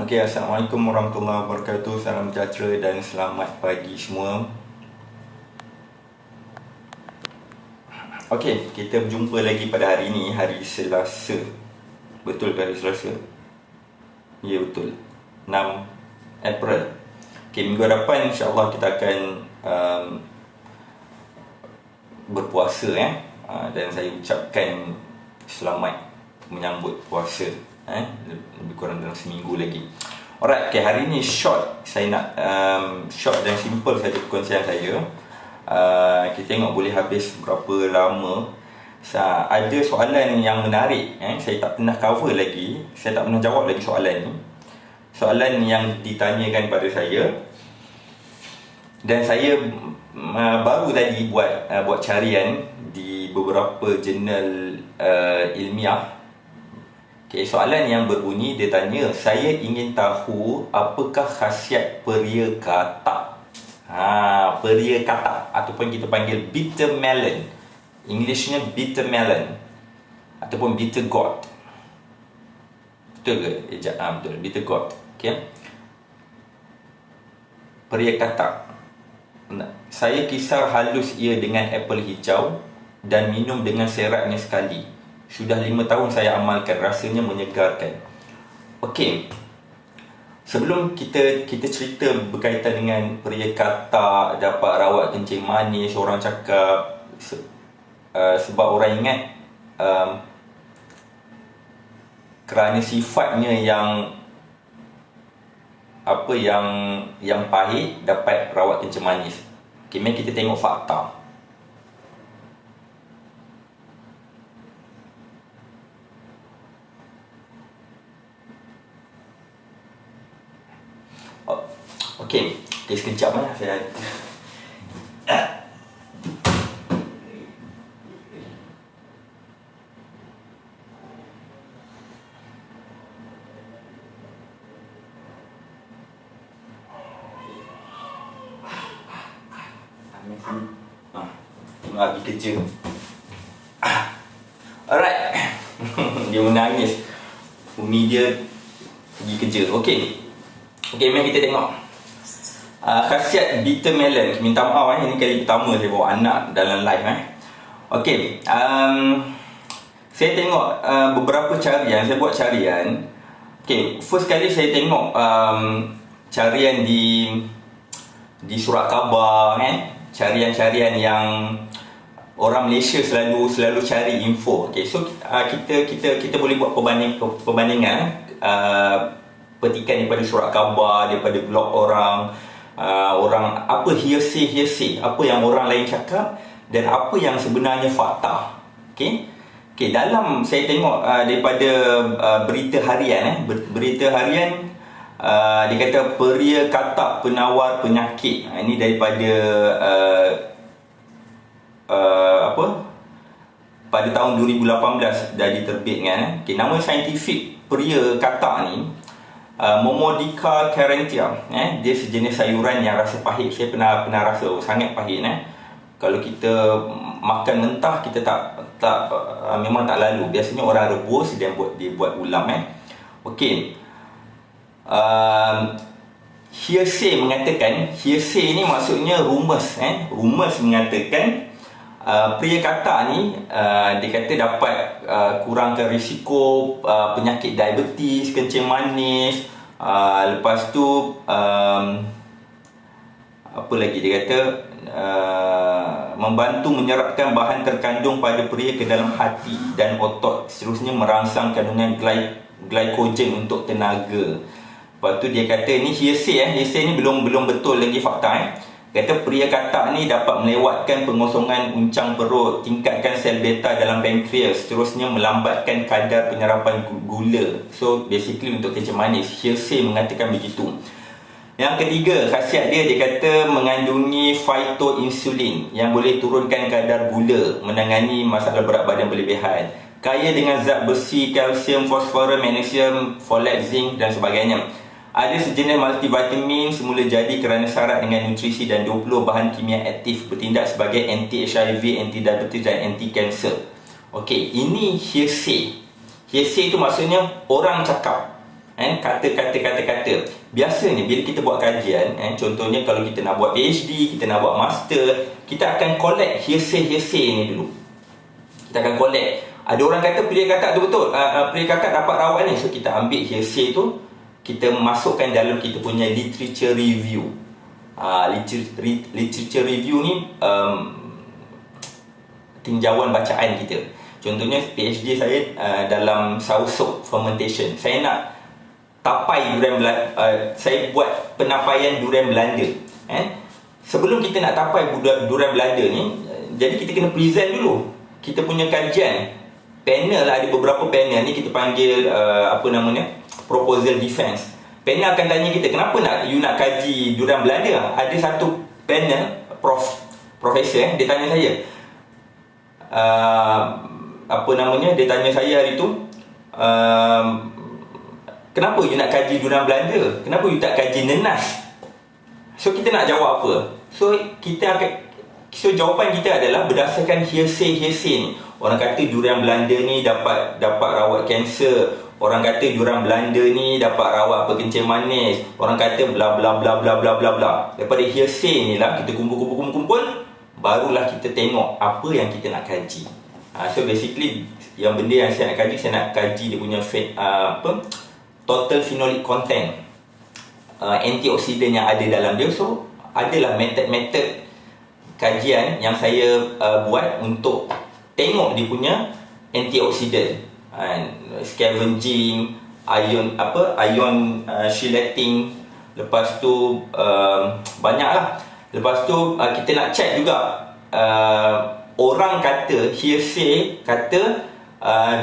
Okey, Assalamualaikum warahmatullahi wabarakatuh. Salam sejahtera dan selamat pagi semua. Okey, kita berjumpa lagi pada hari ini, hari Selasa. Betul ke hari Selasa? Ya, betul. 6 April. Okey, minggu hadapan insya-Allah kita akan berpuasa dan saya ucapkan selamat menyambut puasa lebih kurang dalam seminggu lagi. Alright, okay, hari ni saya nak short dan simple saja perkongsian saya. Kita tengok boleh habis berapa lama. Ada soalan yang menarik, saya tak pernah cover lagi, saya tak pernah jawab lagi soalan ni. Soalan yang ditanyakan pada saya, dan saya baru tadi buat carian di beberapa jurnal ilmiah. Okay, soalan yang berbunyi, dia tanya, saya ingin tahu apakah khasiat peria katak. Peria katak ataupun kita panggil bitter melon. Englishnya bitter melon ataupun bitter gourd. Betul ke? Betul, bitter gourd. Okay. Peria katak. Saya kisar halus ia dengan apple hijau dan minum dengan seratnya sekali. Sudah 5 tahun saya amalkan, rasanya menyegarkan. Okey. Sebelum kita cerita berkaitan dengan peria katak, dapat rawat kencing manis, orang cakap sebab orang ingat kerana sifatnya yang pahit dapat rawat kencing manis. Okey, mari kita tengok fakta. Okey, sekejap saya habis kerja. Alright. Dia menangis. Umi dia pergi kerja. Okey, mari kita tengok khasiat bitter melon. Minta maaf, ini kali pertama saya bawa anak dalam live. Okey, saya tengok beberapa carian. Saya buat carian. Okey, first kali saya tengok carian di surat khabar, carian-carian yang orang Malaysia selalu cari info. Okey, so kita boleh buat perbandingan petikan daripada surat khabar, daripada blog orang apa hearsay, apa yang orang lain cakap dan apa yang sebenarnya fakta. Okey, dalam saya tengok daripada berita harian dia kata peria katak penawar penyakit. Ini daripada pada tahun 2018 dah diterbitkan. Nama saintifik peria katak ni Momordica carentia. Dia sejenis sayuran yang rasa pahit. Saya pernah rasa sangat pahit. Kalau kita makan mentah, kita memang tak lalu. Biasanya orang rebus dan buat ulam. Okey. Hearsay ni maksudnya rumours. Rumours mengatakan peria katak ni dia kata dapat kurangkan risiko penyakit diabetes, kencing manis, lepas tu apa lagi dia kata, membantu menyerapkan bahan terkandung pada peria ke dalam hati dan otot, seterusnya merangsang kandungan glycogen untuk tenaga. Lepas tu dia kata ni hearsay ni belum betul lagi fakta. Kata peria katak ni dapat melewatkan pengosongan uncang perut, tingkatkan sel beta dalam pankreas, seterusnya melambatkan kadar penyerapan gula. So basically untuk kencing manis. Hearsay mengatakan begitu. Yang ketiga, khasiat dia kata mengandungi phytoinsulin yang boleh turunkan kadar gula, menangani masalah berat badan berlebihan. Kaya dengan zat besi, kalsium, fosforus, magnesium, folat, zinc dan sebagainya. Ada sejenis multivitamin semula jadi kerana syarat dengan nutrisi dan 20 bahan kimia aktif bertindak sebagai anti-HIV, anti-diabetes dan anti-kanser. Okey, ini hearsay. Hearsay itu maksudnya orang cakap. Kata-kata. Biasanya bila kita buat kajian, contohnya kalau kita nak buat PhD, kita nak buat master, kita akan collect hearsay ni dulu. Kita akan collect. Ada orang kata pria kata tu betul, pria kata dapat rawat ni. So kita ambil hearsay tu, kita masukkan dalam kita punya literature review. Literature review ni tinjauan bacaan kita. Contohnya PhD saya dalam soursop fermentation. Saya nak tapai durian Belanda, saya buat penapaian durian Belanda. Sebelum kita nak tapai durian Belanda ni, jadi kita kena present dulu. Kita punya kajian, panel ada beberapa panel ni kita panggil proposal defense. Panel akan tanya kita, kenapa you nak kaji durian Belanda? Ada satu panel profesor dia tanya saya, dia tanya saya hari tu, kenapa you nak kaji durian Belanda? Kenapa you tak kaji nenas? So kita nak jawab apa? So jawapan kita adalah berdasarkan hearsay ni. Orang kata durian Belanda ni dapat rawat kanser. Orang kata durian Belanda ni dapat rawat kencing manis. Orang kata bla bla bla bla bla bla bla. Daripada hearsay ni lah kita kumpul, barulah kita tengok apa yang kita nak kaji. So basically yang benda yang saya nak kaji, saya nak kaji dia punya total phenolic content, antioksidan yang ada dalam dia. So adalah metod kajian yang saya buat untuk tengok dia punya antioksidan, scavenging, ion chelating, lepas tu banyaklah. Lepas tu kita nak check juga, orang kata hearsay kata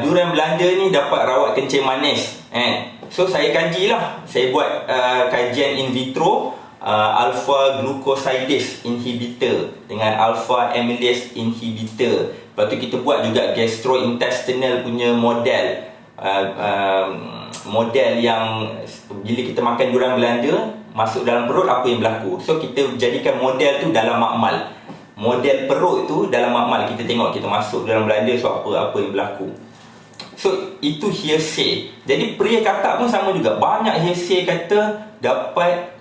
durian Belanda ni dapat rawat kencing manis. So saya kajilah, saya buat kajian in vitro, alpha glucosidase inhibitor dengan alpha amylase inhibitor. Lepas tu kita buat juga gastrointestinal punya model, model yang bila kita makan durian Belanda masuk dalam perut apa yang berlaku. So kita jadikan model tu dalam makmal. Model perut tu dalam makmal, kita tengok kita masuk dalam Belanda, so apa yang berlaku. So itu hearsay. Jadi pria kata pun sama juga. Banyak hearsay kata dapat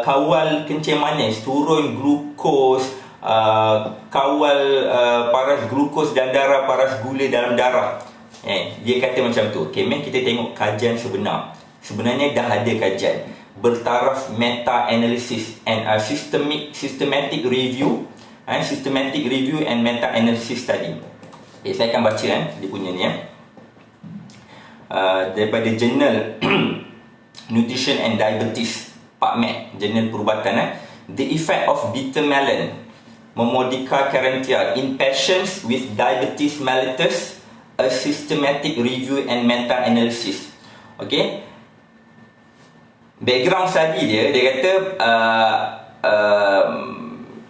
kawal kencing manis, turun glukos, kawal paras glukos dan darah, paras gula dalam darah. Dia kata macam tu. Okay, mari kita tengok kajian sebenar. Sebenarnya dah ada kajian bertaraf meta-analysis and systematic review, systematic review and meta-analysis study. Saya akan baca dia punya ni daripada jurnal Nutrition and Diabetes, PubMed, jurnal perubatan. The effect of bitter melon, Momodica carentia in patients with diabetes mellitus, a systematic review and meta-analysis. Okay, background study dia kata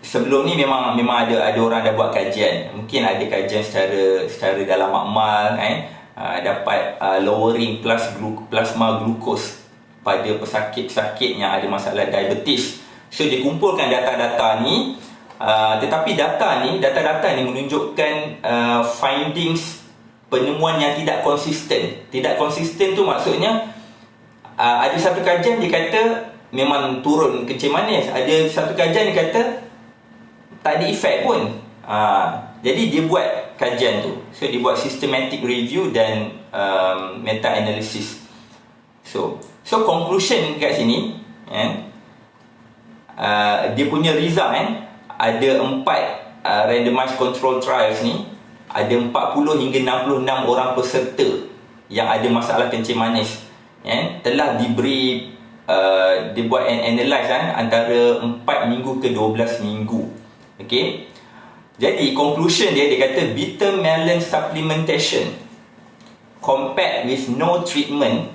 sebelum ni memang ada orang dah buat kajian. Mungkin ada kajian secara dalam makmal, dapat lowering plasma glucose pada pesakit-pesakit yang ada masalah diabetes. So dia kumpulkan data-data ni, tetapi data ni menunjukkan findings, penemuan yang tidak konsisten. Tidak konsisten tu maksudnya ada satu kajian dia kata memang turun kencing manis, ada satu kajian dia kata tak ada efek pun. Jadi dia buat kajian tu. So dia buat systematic review dan meta-analysis. So conclusion kat sini, dia punya result, ada 4 randomized control trials ni, ada 40 hingga 66 orang peserta yang ada masalah kencing manis, telah diberi dia buat analyze antara 4 minggu ke 12 minggu. Okay, jadi conclusion dia kata bitter melon supplementation compared with no treatment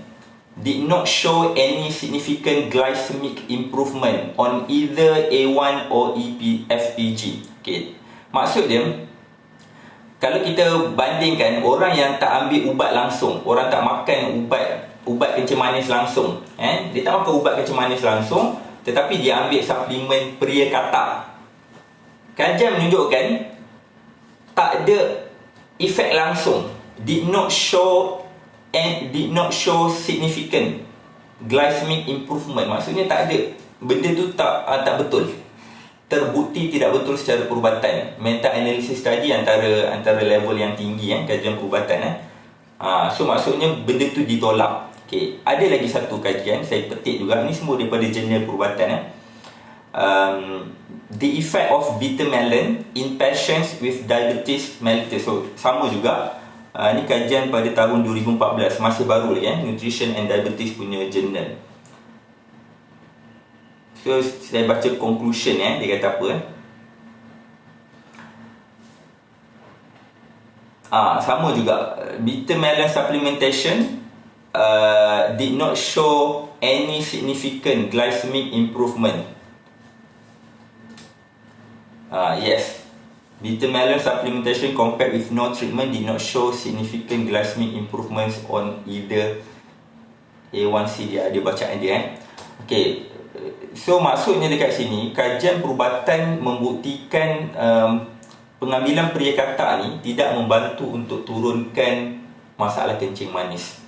did not show any significant glycemic improvement on either A1 or FPG. Okay, maksud dia, kalau kita bandingkan orang yang tak ambil ubat langsung, orang tak makan ubat kencing manis langsung, dia tak makan ubat kencing manis langsung, tetapi dia ambil suplemen pria kata, kajian menunjukkan tak ada efek langsung, did not show and did not show significant glycemic improvement. Maksudnya tak ada, benda tu tak betul, terbukti tidak betul secara perubatan. Meta analysis tadi antara level yang tinggi kajian perubatan. So maksudnya benda tu ditolak. Okay. Ada lagi satu kajian saya petik juga, ni semua daripada jurnal perubatan. The effect of bitter melon in patients with diabetes mellitus. So sama juga, ni kajian pada tahun 2014, masih baru lagi, Nutrition and Diabetes punya jurnal. So saya baca conclusion, dia kata apa. Sama juga, bitter melon supplementation did not show any significant glycemic improvement. Yes, bitter melon supplementation compared with no treatment did not show significant glycemic improvements on either A1C. Dia ada bacaan dia. Okay, so maksudnya dekat sini, kajian perubatan membuktikan pengambilan pria kata ni tidak membantu untuk turunkan masalah kencing manis.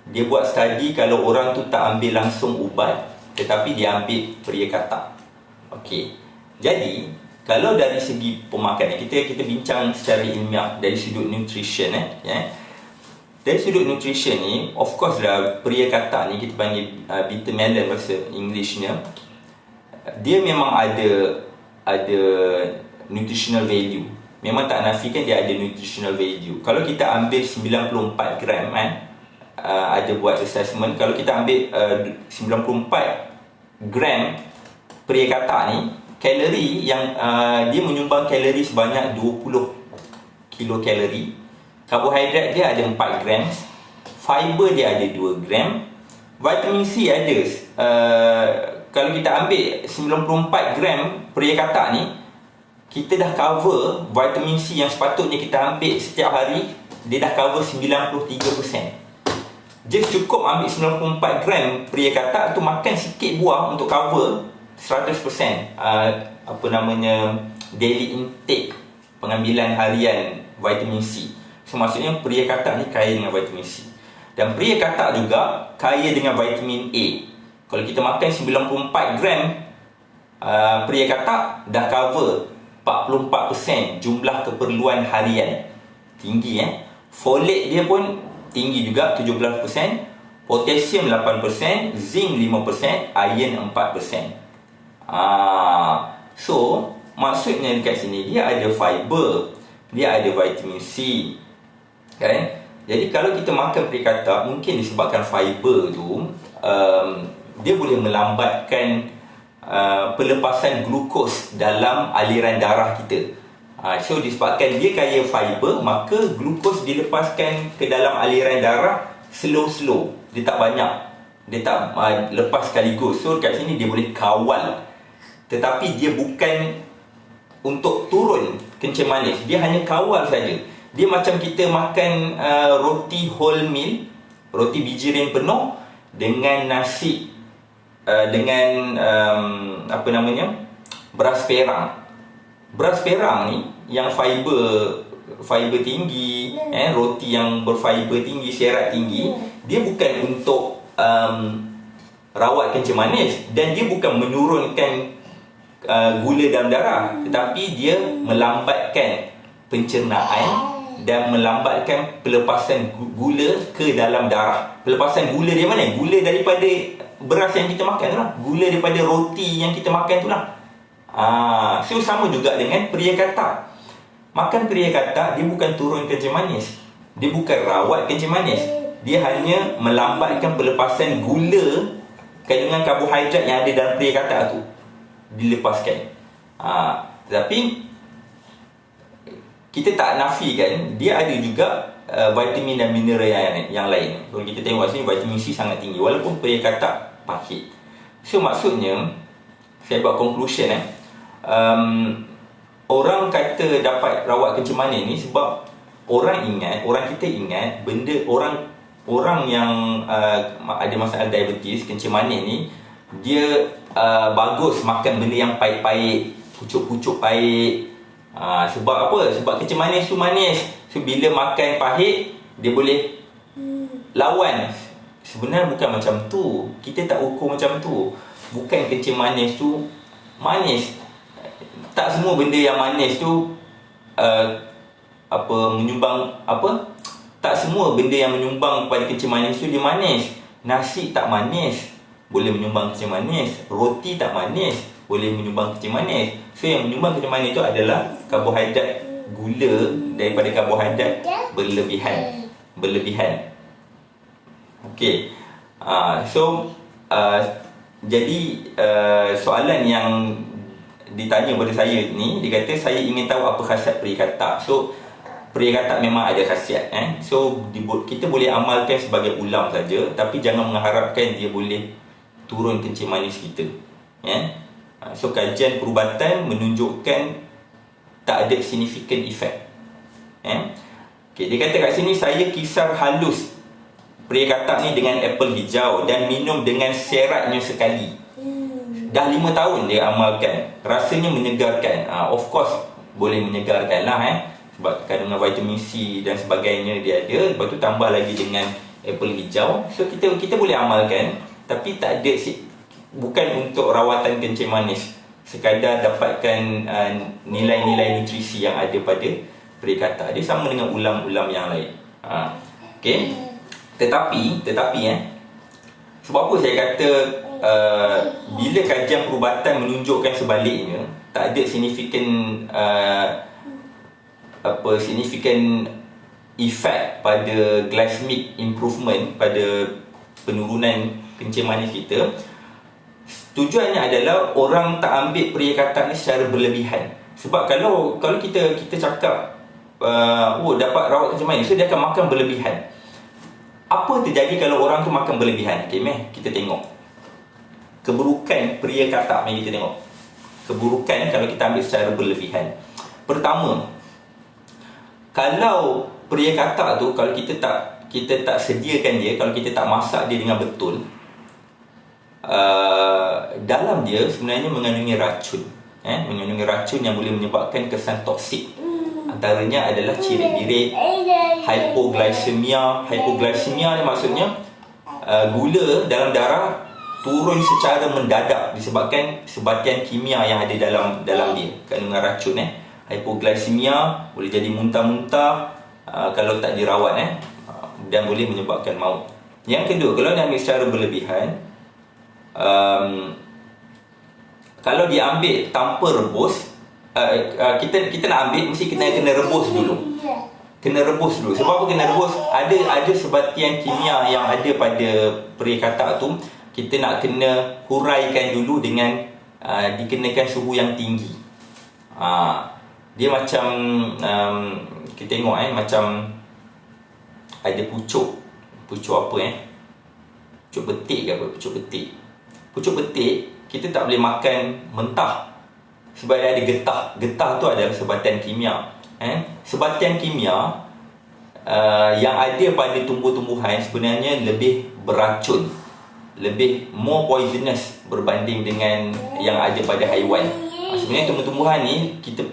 Dia buat studi kalau orang tu tak ambil langsung ubat, tetapi dia ambil pria kata. Okey. Jadi, kalau dari segi pemakanan, kita bincang secara ilmiah dari sudut nutrition. Dari sudut nutrition ni, of course lah, pria kata ni kita panggil bitter melon bahasa Englishnya. Dia memang ada nutritional value. Memang tak nafikan dia ada nutritional value. Kalau kita ambil 94 gram, ada buat assessment, kalau kita ambil 94 gram pria kata ni, kalori yang dia menyumbang kalori sebanyak 20 kilokalori. Karbohidrat dia ada 4 gram, fiber dia ada 2 gram, vitamin C ada kalau kita ambil 94 gram pria kata ni, kita dah cover vitamin C yang sepatutnya kita ambil setiap hari, dia dah cover 93%. Just cukup ambil 94 gram pria kata tu, makan sikit buah untuk cover 100% daily intake, pengambilan harian vitamin C. So maksudnya pria kata ni kaya dengan vitamin C. Dan pria kata juga kaya dengan vitamin A. Kalau kita makan 94 gram pria kata, dah cover 44% jumlah keperluan harian. Tinggi. Folate dia pun tinggi juga, 17%. Potasium 8%, zinc 5%, iron 4%. So maksudnya dekat sini dia ada fiber, dia ada vitamin C, kan? Jadi kalau kita makan pria kata, mungkin disebabkan fiber tu dia boleh melambatkan pelepasan glukos dalam aliran darah kita. So disebabkan dia kaya fiber, maka glukos dilepaskan ke dalam aliran darah slow-slow. Dia tak banyak, dia tak lepas sekaligus. So kat sini dia boleh kawal, tetapi dia bukan untuk turun kencing manis, dia hanya kawal saja. Dia macam kita makan roti whole meal, roti bijirin penuh dengan nasi, dengan beras perang. Beras perang ni yang fiber tinggi, roti yang berfiber tinggi, serat tinggi, dia bukan untuk rawat kencing manis, dan dia bukan menurunkan gula dalam darah, tetapi dia melambatkan pencernaan dan melambatkan pelepasan gula ke dalam darah. Pelepasan gula dari mana? Gula daripada beras yang kita makan tu lah, gula daripada roti yang kita makan tu lah. So sama juga dengan pria kata. Makan pria kata, dia bukan turun kencing manis, dia bukan rawat kencing manis, dia hanya melambatkan pelepasan gula kandungan karbohidrat yang ada dalam pria kata tu dilepaskan. Tapi kita tak nafikan dia ada juga vitamin dan mineral yang lain. Kalau kita tengok sini, vitamin C sangat tinggi walaupun pria kata pahit. So maksudnya, saya buat conclusion orang kata dapat rawat kencing manis ni sebab orang kita ingat benda orang yang ada masalah diabetes, kencing manis ni, dia bagus makan benda yang pahit-pahit, pucuk-pucuk pahit. Sebab apa? Sebab kencing manis tu manis. So bila makan pahit, dia boleh lawan. Sebenarnya bukan macam tu. Kita tak ukur macam tu. Bukan kencing manis tu manis. Tak semua benda yang manis tu menyumbang tak semua benda yang menyumbang kepada kencing manis tu dia manis. Nasi tak manis boleh menyumbang kencing manis. Roti tak manis boleh menyumbang kencing manis. So yang menyumbang kencing manis tu adalah karbohidrat, gula daripada karbohidrat berlebihan. Okey. Jadi soalan yang ditanya pada saya ni, dia kata saya ingin tahu apa khasiat peri katak. So peri katak memang ada khasiat So kita boleh amalkan sebagai ulam saja, tapi jangan mengharapkan dia boleh turun kencing manis kita. So kajian perubatan menunjukkan tak ada significant effect. Okay, dia kata kat sini, saya kisar halus peri katak ni dengan apple hijau dan minum dengan seratnya sekali. Dah 5 tahun dia amalkan. Rasanya menyegarkan. Of course boleh menyegarkan lah sebab kandungan vitamin C dan sebagainya dia ada. Lepas tu tambah lagi dengan apple hijau. So kita boleh amalkan, tapi tak ada, bukan untuk rawatan kencing manis, sekadar dapatkan nilai-nilai nutrisi yang ada pada peri katak. Dia sama dengan ulam-ulam yang lain. Okay. Tetapi sebab apa saya kata bila kajian perubatan menunjukkan sebaliknya, tak ada significant effect pada glycemic improvement, pada penurunan kencing manis kita. Tujuannya adalah orang tak ambil peri katak ni secara berlebihan. Sebab kalau kita cakap dapat rawat kencing manis, so dia akan makan berlebihan. Apa terjadi kalau orang tu makan berlebihan? Okay, kita tengok keburukan peri katak. Kita tengok keburukan kalau kita ambil secara berlebihan. Pertama, kalau peri katak tu, kalau kita tak sediakan dia, kalau kita tak masak dia dengan betul, dalam dia sebenarnya mengandungi racun. Mengandungi racun yang boleh menyebabkan kesan toksik. Antaranya adalah cirit-birit, hypoglycemia. Hypoglycemia ni maksudnya gula dalam darah turun secara mendadak disebabkan sebatian kimia yang ada dalam dia, kandungan racun. Hypoglycemia boleh jadi muntah-muntah kalau tak dirawat, dan boleh menyebabkan maut. Yang kedua, kalau dia ambil secara berlebihan, kalau diambil tanpa rebus, kita nak ambil mesti kena rebus dulu. Kena rebus dulu. Sebab apa kena rebus? Ada sebatian kimia yang ada pada peri katak tu, kita nak kena huraikan dulu dengan dikenakan suhu yang tinggi. Dia macam kita tengok macam ada pucuk apa pucuk betik ke apa? Pucuk betik kita tak boleh makan mentah sebab dia ada getah. Getah tu adalah sebatian kimia. Sebatian kimia yang ada pada tumbuh-tumbuhan sebenarnya lebih beracun, lebih more poisonous berbanding dengan yang ada pada haiwan. Sebenarnya tumbuh-tumbuhan ni kita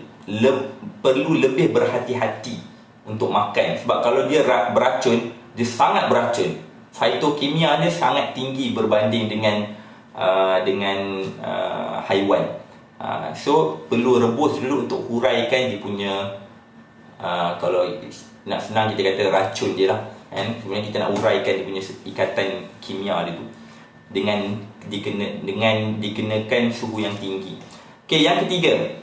perlu lebih berhati-hati untuk makan. Sebab kalau dia beracun, dia sangat beracun. Fitokimia dia sangat tinggi berbanding dengan haiwan. So perlu rebus dulu untuk huraikan dia punya, kalau nak senang kita kata racun dia lah. Sebenarnya kita nak huraikan dia punya ikatan kimia dia tu dengan dikenakan suhu yang tinggi. Okey, yang ketiga,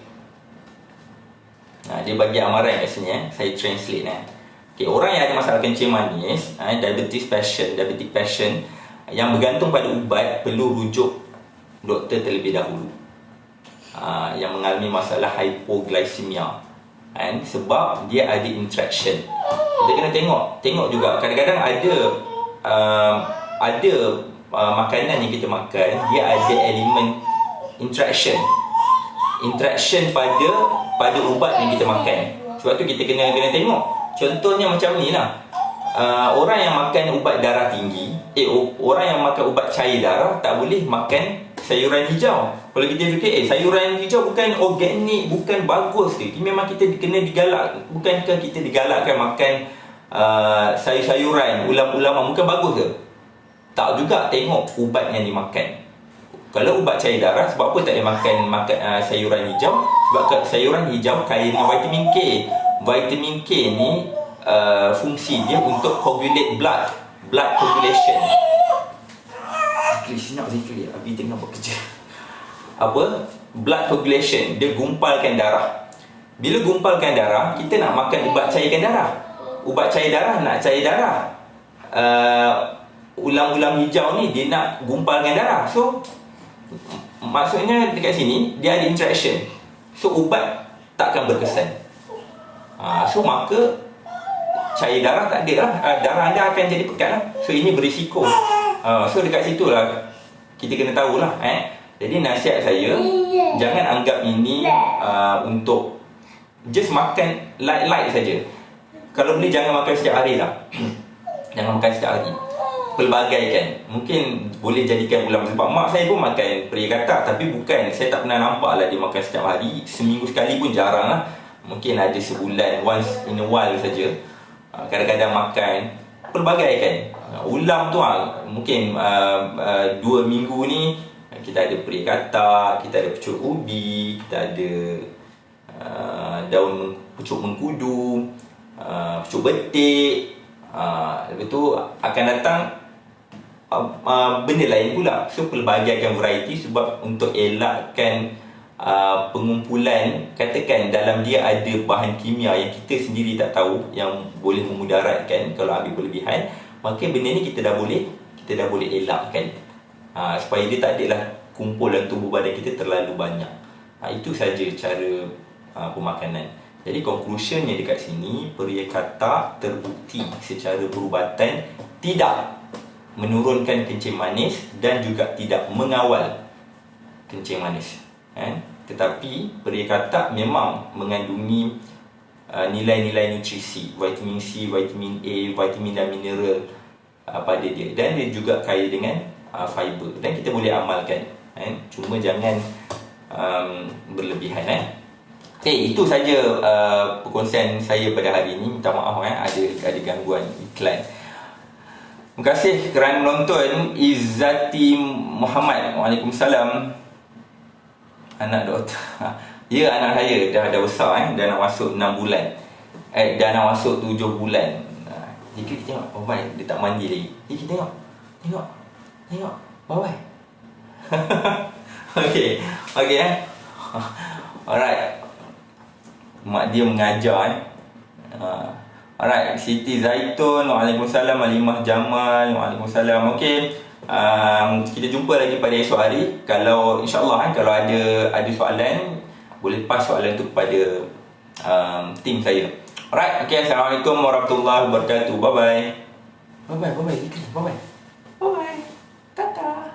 dia bagi amaran kat sini, saya translate. Okey, orang yang ada masalah kencing manis, diabetic patient yang bergantung pada ubat perlu rujuk doktor terlebih dahulu. Yang mengalami masalah hypoglycemia, sebab dia ada interaction. Kita kena tengok juga, kadang-kadang ada makanan yang kita makan, dia ada elemen interaction pada ubat yang kita makan. Sebab tu kita kena tengok. Contohnya macam ni lah, orang yang makan ubat darah tinggi, orang yang makan ubat cair darah tak boleh makan sayuran hijau. Kalau kita fikir sayuran hijau bukan organik, bukan bagus ke, memang kita kena digalak. Bukankah kita digalakkan makan sayur-sayuran, ulam-ulaman, bukan bagus ke? Tak juga, tengok ubat yang dimakan. Kalau ubat cair darah, sebab apa tak boleh makan sayuran hijau? Sebab sayuran hijau kaya dengan vitamin K. Vitamin K ni fungsi dia untuk coagulate blood coagulation. Senyap sikit, Abi tengah buat kerja. Blood coagulation, dia gumpalkan darah. Bila gumpalkan darah, kita nak makan ubat cairkan darah. Ubat cair darah nak cair darah. Ulam-ulam hijau ni dia nak gumpalkan darah. So maksudnya dekat sini dia ada interaction. So ubat takkan berkesan. So maka cair darah tak ada lah. Darah anda akan jadi pekat lah. So ini berisiko. So dekat situ lah kita kena tahulah. Jadi nasihat saya, jangan anggap ini untuk just makan light saja. Kalau boleh jangan makan setiap hari lah. Jangan makan setiap hari. Pelbagaikan. Mungkin boleh jadikan ulam. Sebab mak saya pun makan peri katak, tapi bukan, saya tak pernah nampak lah dia makan setiap hari. Seminggu sekali pun jarang lah. Mungkin ada sebulan, once in a while saja. Kadang-kadang makan. Pelbagaikan. Ulam tu mungkin 2 minggu ni kita ada peri katak, kita ada pucuk ubi, kita ada daun pucuk mengkudu, pucuk betik. Lepas tu akan datang benda lain pula. So pelbagaikan variety, sebab untuk elakkan pengumpulan, katakan dalam dia ada bahan kimia yang kita sendiri tak tahu, yang boleh memudaratkan kalau ambil berlebihan, maka benda ni kita dah boleh elakkan, supaya dia tak adalah kumpul dalam tubuh badan kita terlalu banyak. Itu saja cara pemakanan. Jadi conclusionnya dekat sini, peri katak terbukti secara perubatan tidak menurunkan kencing manis dan juga tidak mengawal kencing manis. Tetapi peri katak memang mengandungi nilai-nilai nutrisi, vitamin C, vitamin A, vitamin dan mineral pada dia, dan dia juga kaya dengan fiber, dan kita boleh amalkan. Cuma jangan berlebihan. Itu saja perkongsian saya pada hari ini. Minta maaf ada gangguan iklan. Terima kasih kerana menonton. Izzati Muhammad, Waalaikumsalam. Anak doktor. Ya, anak saya dah besar, dah nak masuk 6 bulan. Dah nak masuk 7 bulan. Jika kita tengok, oh baik, dia tak mandi lagi. Kita tengok. Oh baik. Okay. Alright. Mak dia mengajar. Alright, Siti Zaitun, Waalaikumsalam. Alimah Jamal, Waalaikumsalam. Okay, kita jumpa lagi pada esok hari. Kalau insyaAllah kalau ada soalan, boleh pass soalan tu kepada tim saya. Alright, okay, Assalamualaikum warahmatullahi wabarakatuh. Bye-bye. Bye-bye. Bye-bye. Tata.